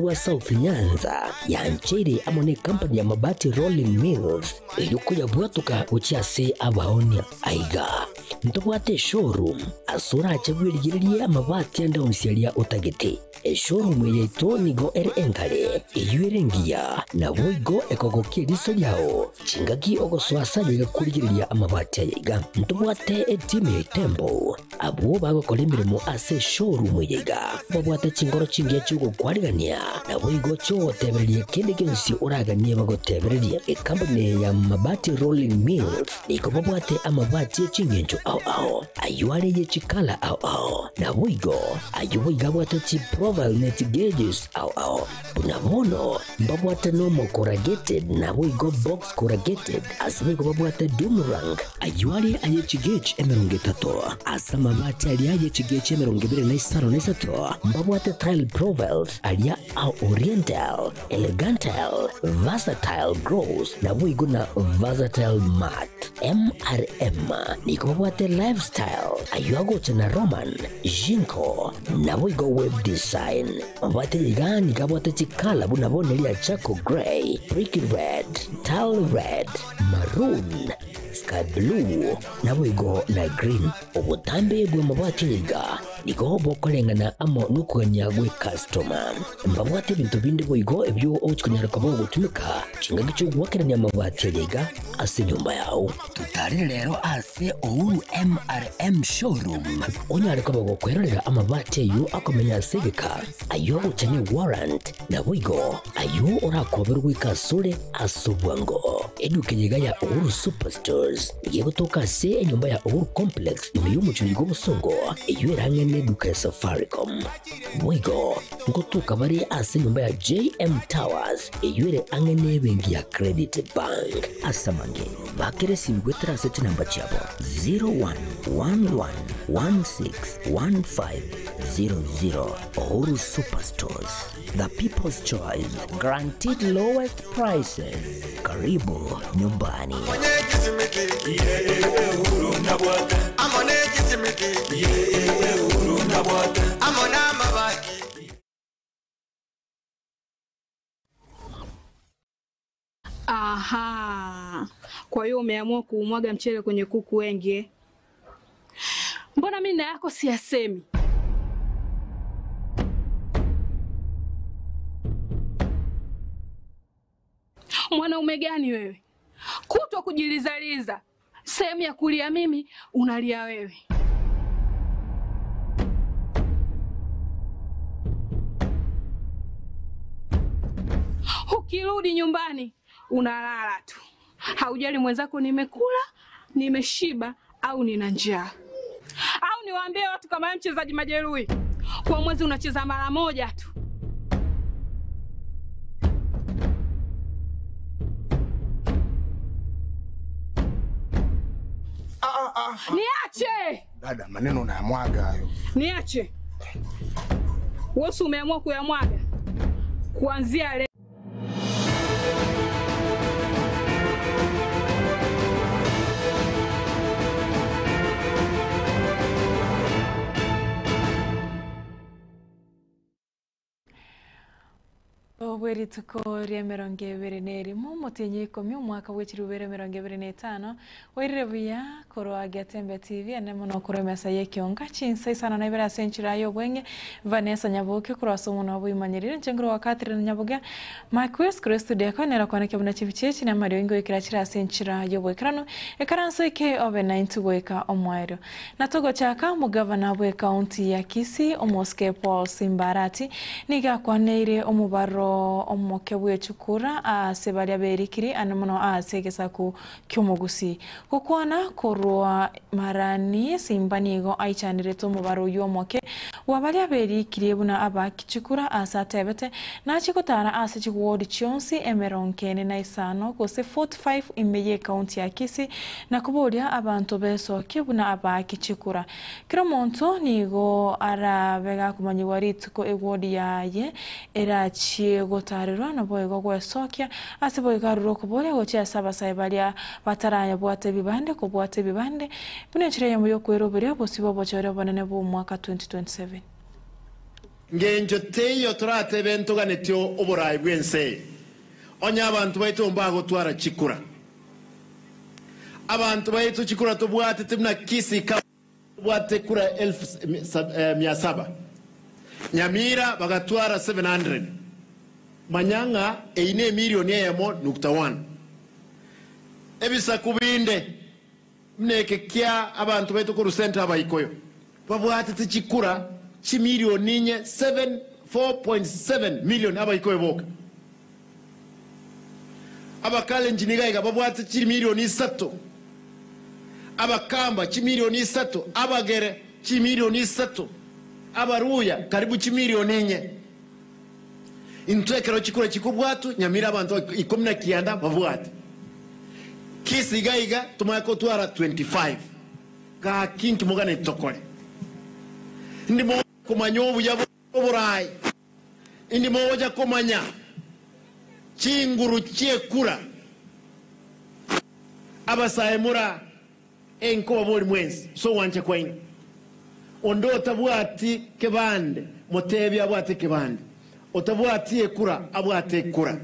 wa South Nyanza ya Nchiri amone company ya mabati Rolling Mills yuko ya bwatuka uchiase abaonia aiga ntobwate showroom asura achabwirigirie amabati anda onsialia utagete showroom yeto nigo engale yuirengia na boigo ekogokiriso yao chingaki ogoswasa yiga kurigiriria amabati aiga ntobwate time tembo abo bagokolembere mu ase showroom yiga babwate chingoro chingia chugo kwarigania na boigo cho tebererie kende kensi uraganie bagotebererie company ya mabati Rolling Mills niko babwate amabati chingenjo au ayuare ye chikala au na boigo ayuiga bwate chi profile net gauges au bunamono babwate normal corrugated na boigo box corrugated asimigo babwate boomerang ayuare aye chigage emerongetato asama mabati ali aye chigage emerongibere na isaro na isato babwate tile profiles alia au oriental elegantal versatile grows na boigo na versatile mat MRM niko babwate lifestyle ayuago chana roman jinko na boigo web design babwate yigani kabwate chikala bunabone lia chako gray brick red tile red maroon sky blue na boigo na green obutambe bwe mabwate yiga niko bokolengana amo nukuganya gwe customer mbabwate bintu bindi boigo ebyo ochikunyara kabo gutumika chinga gicho gwakeranya mabwate yiga ase nyumba yao tutari rero ase ouru MRM showroom onyare kabo gukwerera amabwate yu akomenya segeka ayo uchanye warrant na boigo ayo orakoberwa kasule asubwango eduke yiga ya ouru superstores yego toka se enyumba ya ouru complex imiyo mucunyigo busongo iyo erangene duka ya Safaricom boigo ngotuka bari ase nyumba ya JM Towers iyo ere angene bengi ya Credit Bank asamange bakere simgwetera seti namba chabo 0111161500 Ouru Superstores, the people's choice, guaranteed lowest prices. Karibu nyumbani. Aha, kwa hiyo umeamua kuumwaga mchele kwenye kuku wengi. Mbona mimi na yako siyasemi? Mwanaume gani wewe? Kutwa kujilizaliza. Sehemu ya kulia mimi, unalia wewe. Ukirudi nyumbani, unalala tu. Haujali mwenzako nimekula, nimeshiba au nina njaa. Au niwaambie watu kama mchezaji majeruhi. Kwa mwezi unacheza mara moja tu. Niache! Dada, maneno unayamwaga hayo. Niache. Wewe umeamua kuyamwaga. Kuanzia leo. Weri tuko ria mirongo ibiri neri mu mutinyi komi umwaka w'ikirubere mirongo ibiri n'itano werire buya korwa Gatembe TV ane muno kuremesa yekionga chinsa isana na ibira senchira yo bwenge Vanessa Nyabuke kurasa umuntu wabuyimanyirira njengero wa Catherine Nyabuga Marquis Christo de kanera kwana kebuna chibichechi na Mario Ingo ikirachira senchira yo bwekrano ekaranso ike obe 90 weka omwairo natogo chaka mugavana bwe county ya Kisii Omoske Paul Simbarati niga kwaneire omubaro omuke bwechukura asebalia berikiri anamuno asegesa ku kyumugusi kukwana korwa marani simbanigo aichanire to mubaro yomoke wabalia berikiri buna abakichukura asatebete na chikutara asechigwodi chionsi emeronkene na isano kose 45 imeye county ya Kisii na kubolia abantu beso kibuna abakichukura kiromonto nigo arabega kumanyiwari tuko egwodi yaye erachi gotarira na boyego gwesokia asiboyega ruroko bole gocha sabasai balia bataranya bwate bibande ko bwate bibande bunechire yamuyo kwero bere bosibo bochore bonene bo mwaka 2027 ngenjo teyo turate bento ganetyo oborai bwense onya abantu baitu mbago twara chikura abantu baitu chikura tubwate timna kisi ka bwate kura 1700 Nyamira bagatwara 700 Manyanga eine milioni yamo .1 ebisa kubinde mneke kya abantu baitu ku center abayikoyo babwate tichikura chi milioni nye 4.7 million abayikoyo boka abakale njiniga babwate chi milioni 3 abakamba chi milioni 3 abagere chi milioni 3 abaruya karibu chi milioni nye intwekero chikura chikubwatu Nyamira abantu 19 babwate kisi gaiga tumayako twara 25 ka kinki mugane tokole ndimo kumanyobu yabo oburai ndimo oja kumanya chinguru chiekura abasaemura enko boli mwensi so wanche kwaina ondo tabwati kebande motebi abwate kebande otabwati ekura abwate ekura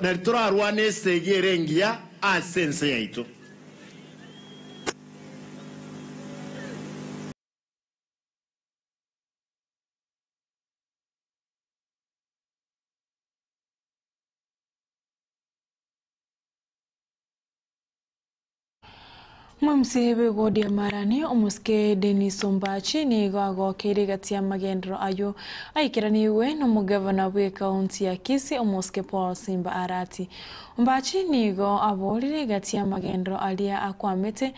nalitora rwane segerengia asense yaito Mwemsebe godia marani omuske Denis Ombachi ni gago kere gatia magendro ayo aikiraniwe no mugavana we county ya Kisii omuske Paul Simba Arati Ombachi nigo abolire gatia magendro alia akwamete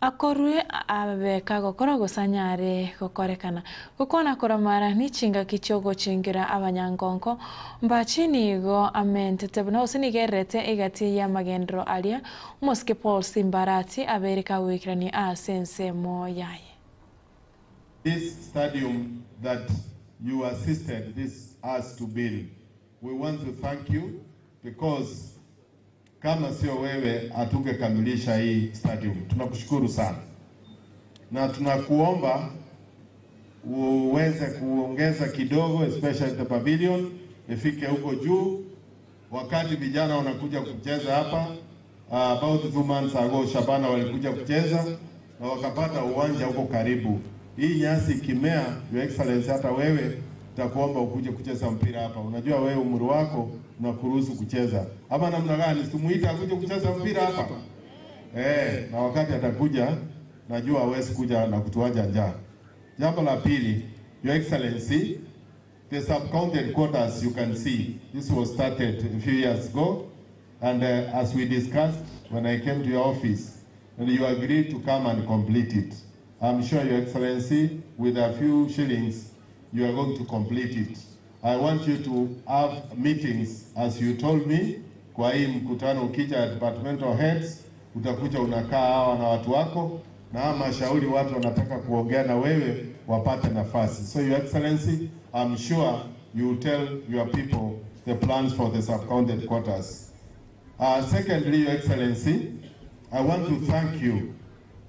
akorwe abeka gokora gusanyare gokorekana gukona koramara ni chinga kichogo chingira abanyangonko Ombachi nigo amentete bno sinigerete igati ya magendro alia omuske Paul Simba Arati abereka wikirani asense moyaye. This stadium that you assisted us to build, we want to thank you because kama sio wewe atungekamilisha hii stadium. Tunakushukuru sana na tunakuomba uweze kuongeza kidogo, especially the pavilion ifike huko juu. Wakati vijana wanakuja kucheza hapa, about 2 months ago Shabana walikuja kucheza na wakapata uwanja huko karibu. Hii nyasi kimea, Your Excellency, hata wewe tutakuomba ukuje kucheza mpira hapa. Unajua wewe umri wako unakuruhusu kucheza. Ama namna gani? Simuita akuje kucheza mpira hapa. Na wakati atakuja najua hawezi kuja na kutuacha njaa. Jambo la pili, Your Excellency, the sub-county headquarters you can see, this was started a few years ago, and as we discussed when I came to your office, and you agreed to come and complete it. I'm sure, Your Excellency, with a few shillings, you are going to complete it. I want you to have meetings, as you told me, kwa hii mkutano ukija departmental heads, utakuja unakaa hawa na watu wako, na mashauri watu wanataka kuongea na wewe wapate nafasi. So, Your Excellency, I'm sure you will tell your people the plans for the sub-county headquarters. Secondly, Your Excellency, I want to thank you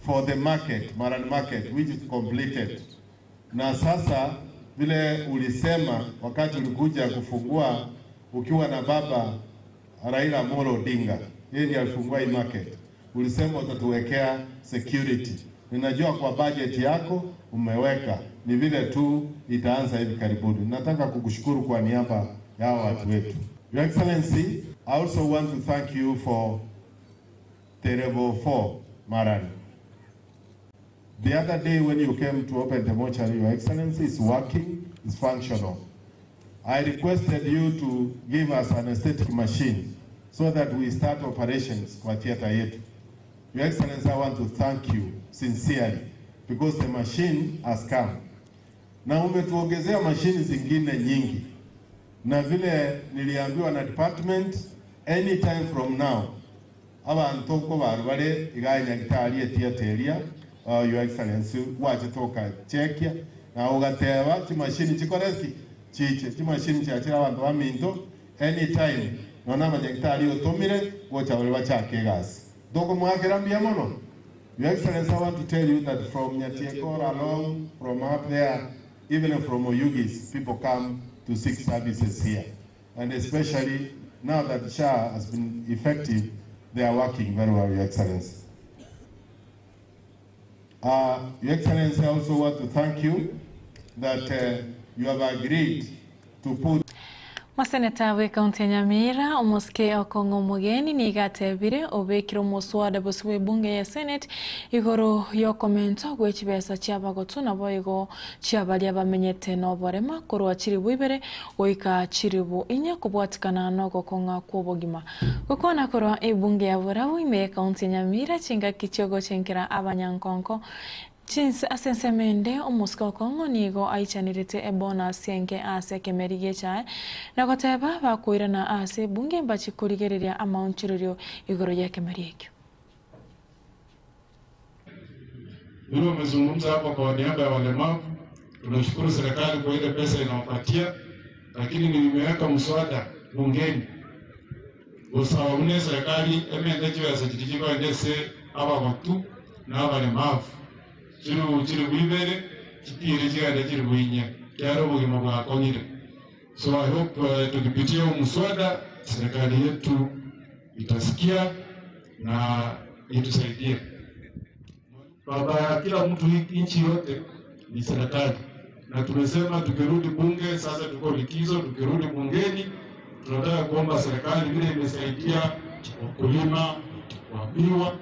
for the market, Maran Market, which is completed. Na sasa vile ulisema wakati ulikuja kufungua ukiwa na baba Raila Amolo Odinga, yeye ndiye alifungua hii market. Ulisema utatuwekea security. Ninajua kwa budget yako umeweka, ni vile tu itaanza hivi karibuni. Nataka kukushukuru kwa niaba ya watu wetu. Your Excellency, I also want to thank you for the level 4 Maran. The other day when you came to open the mortuary, Your Excellency, is working, is functional. I requested you to give us an aesthetic machine so that we start operations kwa theater yetu. Your Excellency, I want to thank you sincerely because the machine has come. Na umetuongezea machine zingine nyingi. Na vile niliambiwa na department, anytime from now, abantu ko barware iganya gitari theater Your Excellency, wache toka chekia na ugateba kimashini chikoreski chiche kimashini cyakira abantu baminto anytime nona amanyagitari otomire gocha bari bachake gas doko mwakira mbiamono. Your Excellency, I want to tell you that from Nyatiekora along, from up there, even from Oyugis, people come to seek services here. And especially now that SHA has been effective, they are working very well, Your Excellency. Your Excellency, I also want to thank you that you have agreed to put Maseneta we kaunti ya Nyamira omuske okongo mugeni nigatebire obekiro muswada buswe bunge ya Senate igoro yo komento gwechibesa cyabagotu naboyego cyabali abamenyete no borema korwa kiri bwibere oika kiribu inya kubwatikana no gokonga kwobogima gukona korwa ebunge ya burawo ime kaunti ya Nyamira chinga kichogo chenkira abanyankonko Chins asensemende omusko kongo nigo aichanirite ebona sienge ase kemerige chae nagoteba bakwira na ase bunge mbachikurigereria amaunchirio igoro ya kemerige. Ndio umezungumza hapa kwa niaba ya walemavu. Tunashukuru serikali kwa ile pesa inawapatia, lakini nimeweka mswada bungeni. Usawaune serikali emendejo ya sajitikiwa ndese aba watu na walemavu. Chiri bibere chipire chiganda chiri buinya kyaro bugima bwa konyire. So I hope tukipitia mswada serikali yetu itasikia na itusaidia. Baba ya kila mtu nchi yote ni serikali. Na tumesema tukirudi bunge sasa tuko likizo, tukirudi bungeni tunataka kuomba serikali vile imesaidia wakulima wapiwa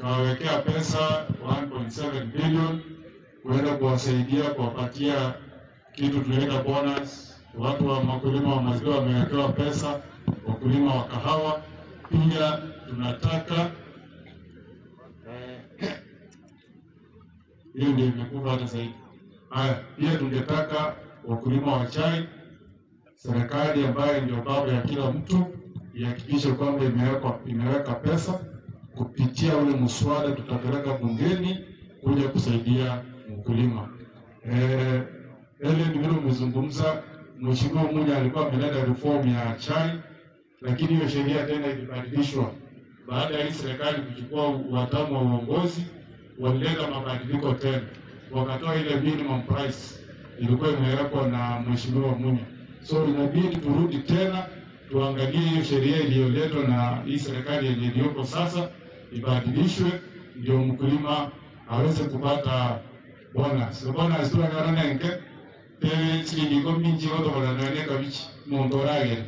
kawekea pesa 1.7 billion kwenda kuwasaidia kuwapatia kitu tunaita bonus. Watu wa makulima wa maziwa wamewekewa pesa, wakulima wa kahawa pia tunataka hiyo ndio imekuwa hata zaidi. Haya, pia tungetaka wakulima wa chai, serikali ambayo ndio baba ya kila mtu ihakikishe kwamba imeweka pesa kupitia ule mswada tutapeleka bungeni kuja kusaidia mkulima. Ile ndio umezungumza, mheshimiwa mmoja alikuwa ameleta reform ya chai, lakini hiyo sheria tena ilibadilishwa baada ya serikali kuchukua watamu wa uongozi, walileta mabadiliko tena, wakatoa ile minimum price ilikuwa imewekwa na mheshimiwa Munya. So inabidi turudi tena tuangalie hiyo sheria iliyoletwa na hii serikali iliyoko sasa ibadilishwe ndio mkulima aweze kupata bonus. So bonus tu angarana nke tele chini kwa minji watu wananene kabichi mondorage.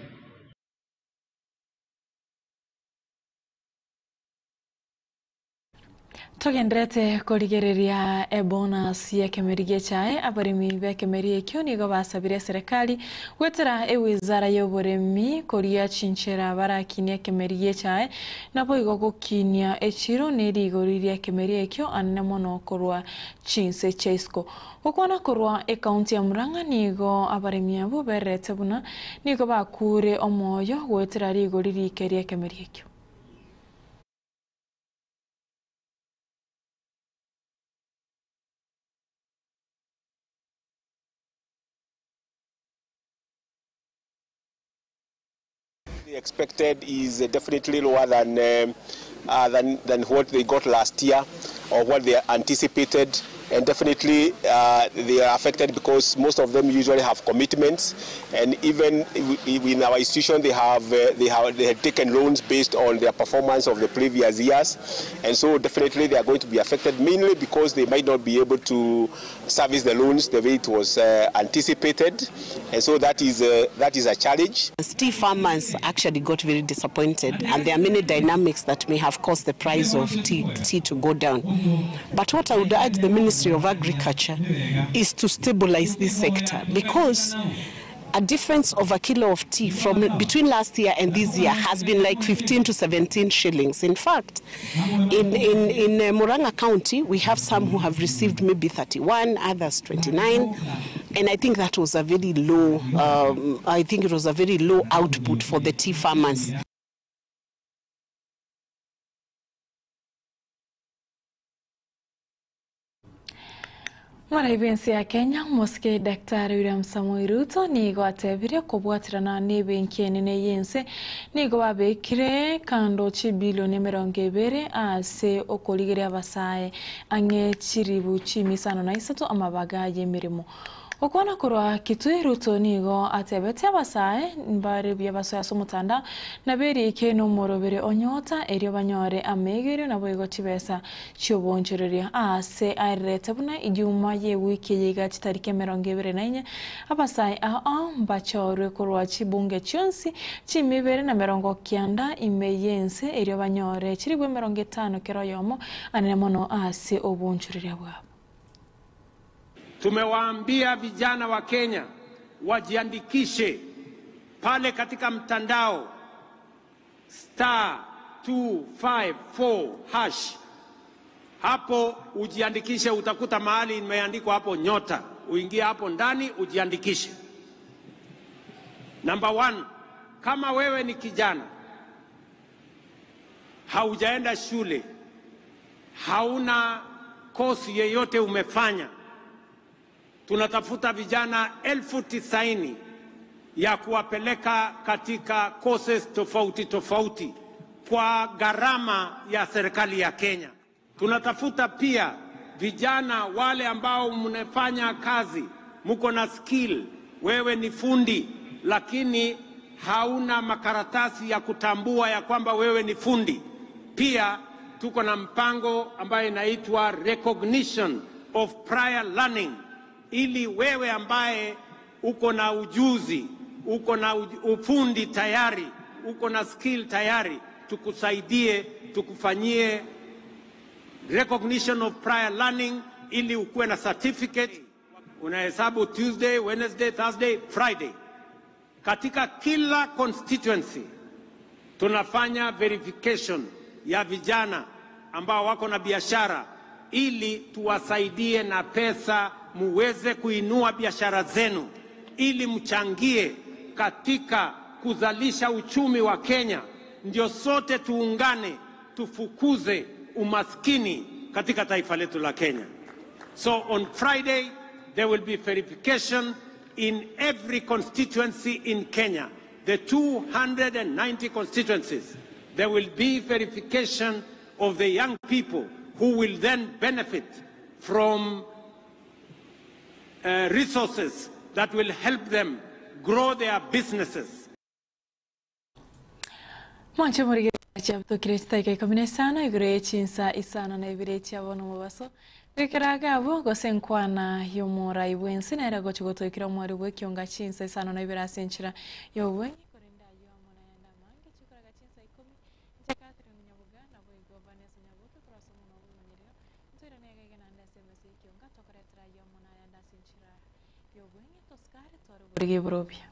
Tugendrete kurigereria bonus ya kemerige chae abarimi be kemerige kyo nigo basabire serikali wetera wizara y'uburemi koria chinchera barakinia kemerige chae nabo igo gukinia echiro nirigoriria kemerige kyo anne mono korwa chinse chesko ukona korwa account ya Murang'a nigo abarimi abo berete buna nigo bakure omoyo wetera rigoriri keria kemerige kyo. Expected is definitely lower than what they got last year or what they anticipated, and definitely they are affected because most of them usually have commitments, and even in our institution they had taken loans based on their performance of the previous years, and so definitely they are going to be affected mainly because they might not be able to service the loans the way it was anticipated, and so that is a challenge. Tea farmers actually got very disappointed, and there are many dynamics that may have caused the price of tea to go down. But what I would urge the Ministry of Agriculture is to stabilize this sector, because a difference of a kilo of tea from between last year and this year has been like 15 to 17 shillings. In fact, in Murang'a County, we have some who have received maybe 31, others 29, and I think that was a very low. I think it was a very low output for the tea farmers. Maraibensi ya Kenya muske Daktari William Samoei Ruto nigo atebire kubwatirana n'ebenki enene yense nigo babekire kando chibilioni 20 ase okoligeria abasae ange chiribu chimisano na isatu amabaga y'emirimo Okwana korwa kitwiru tonigo atebete abasae mbari byabasoya somutanda naberi ikeno morobere onyota erio banyore amegere nabo igo chibesa cyobonchereria ase airete buna ijuma ye wiki yiga chitarike 24 abasae mbachorwe korwa chibunge chonsi chimibere na 90 imeyense erio banyore chiribwe 50 kero yomo anene mono ase obonchereria bwa. Tumewaambia vijana wa Kenya wajiandikishe pale katika mtandao *254#. Hapo ujiandikishe, utakuta mahali imeandikwa hapo nyota. Uingie hapo ndani ujiandikishe. Number 1, kama wewe ni kijana, haujaenda shule, hauna kosi yeyote umefanya, tunatafuta vijana 90,000 ya kuwapeleka katika courses tofauti tofauti kwa gharama ya serikali ya Kenya. Tunatafuta pia vijana wale ambao mnafanya kazi, mko na skill, wewe ni fundi lakini hauna makaratasi ya kutambua ya kwamba wewe ni fundi. Pia tuko na mpango ambayo inaitwa recognition of prior learning, ili wewe ambaye uko na ujuzi, uko na ufundi tayari, uko na skill tayari, tukusaidie, tukufanyie recognition of prior learning ili ukuwe na certificate. Unahesabu Tuesday, Wednesday, Thursday, Friday. Katika kila constituency tunafanya verification ya vijana ambao wako na biashara ili tuwasaidie na pesa muweze kuinua biashara zenu, ili mchangie katika kuzalisha uchumi wa Kenya. Ndio sote tuungane tufukuze umaskini katika taifa letu la Kenya. So on Friday there will be verification in every constituency in Kenya. The 290 constituencies, there will be verification of the young people who will then benefit from resources that will help them grow their businesses. Mwanche morige chapto krista ke komine sana igre chinsa isana na ibire chabona mubaso bikiraga abo gosenkwana yomora ibwensi na era gochigoto ikira mwari bwe kyonga chinsa isana na ibira senchira yobwe korenda yomona yanda mange chikuraga chinsa ikomi chakatri nyabuga na bwe governance nyabuga turasomo no bumenyerero ntira nega gena nda semese kyonga tokaretra yomona yanda senchira yobwe toskare toro burige brobia.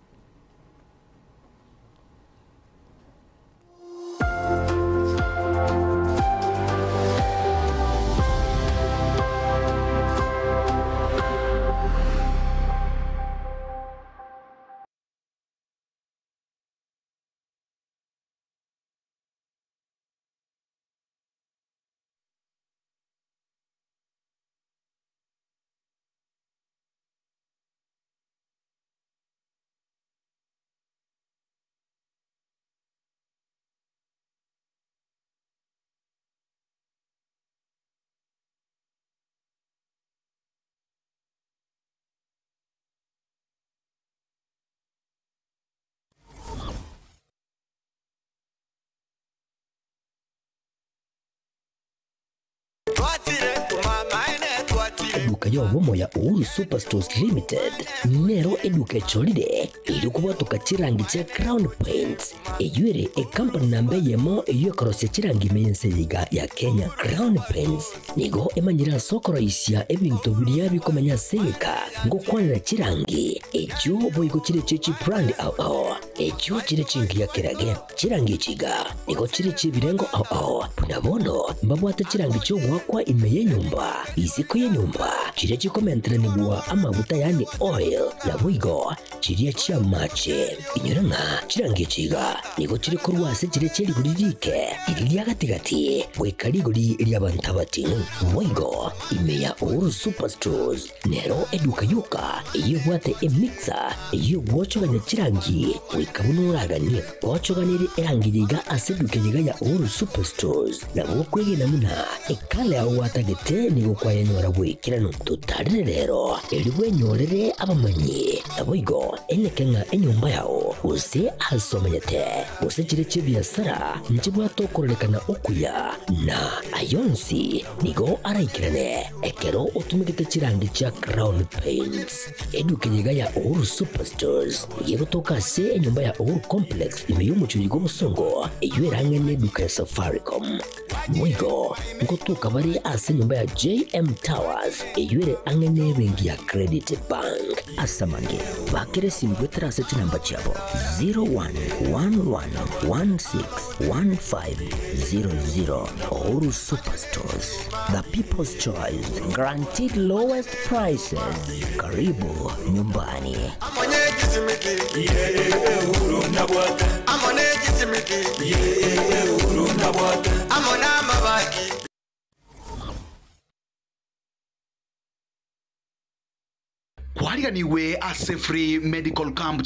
Eduka yobomo ya Uhuru Superstores Limited nero eduka cholide ili kubatuka chirangi cha Crown Paints eyure company nambe yemo eyo korose chirangi meyense yiga ya Kenya. Crown Paints nigo emanyira sokoro isya ebintu biriya bikomanya seka ngo kwanira chirangi ejo boyiko chire chichi brand ao ejo chire chingi ya kirage chirangi chiga nigo chire chibirengo ao nabono mbabwata chirangi cyo gwakwa imeye nyumba iziko ye nyumba chire chikomentre nibwa amavuta yani oil ya wigo chire chia mache inyoranga chirangi chiga nigo chire korwase chire chiri kuririke iriya gatigati wekarigori lyabantabati wigo imeya Uhuru Superstores nero eduka yuka iyo bwate emixer iyo gwochoganya chirangi wikabunuragani gwochoganire erangiyiga aseduke yiga ya Uhuru Superstores nabo kwege namuna ekale aho watagete nigo kwa yenyora bwikirano tutarire rero eliwe nyorere abamanyi aboigo enekenga enyumba yao use asomanyete use chire biashara njibwa tokorekana okuya na ayonsi nigo araikirane ekero utumikite chirangi cha Crown Paints edukenyega ya Uhuru Superstores yegotoka se enyumba ya Uhuru Complex imeyumucho yigo musongo eywerangene duka ya Safaricom mwigo ngotuka bari ase nyumba ya JM Towers eyure angene bengi ya Credit Bank asamange bakere simbwetera seti namba chabo 0111161500 Uhuru Superstores, the people's choice, guaranteed lowest prices. Karibu nyumbani. Kwariganiwe ase free medical camp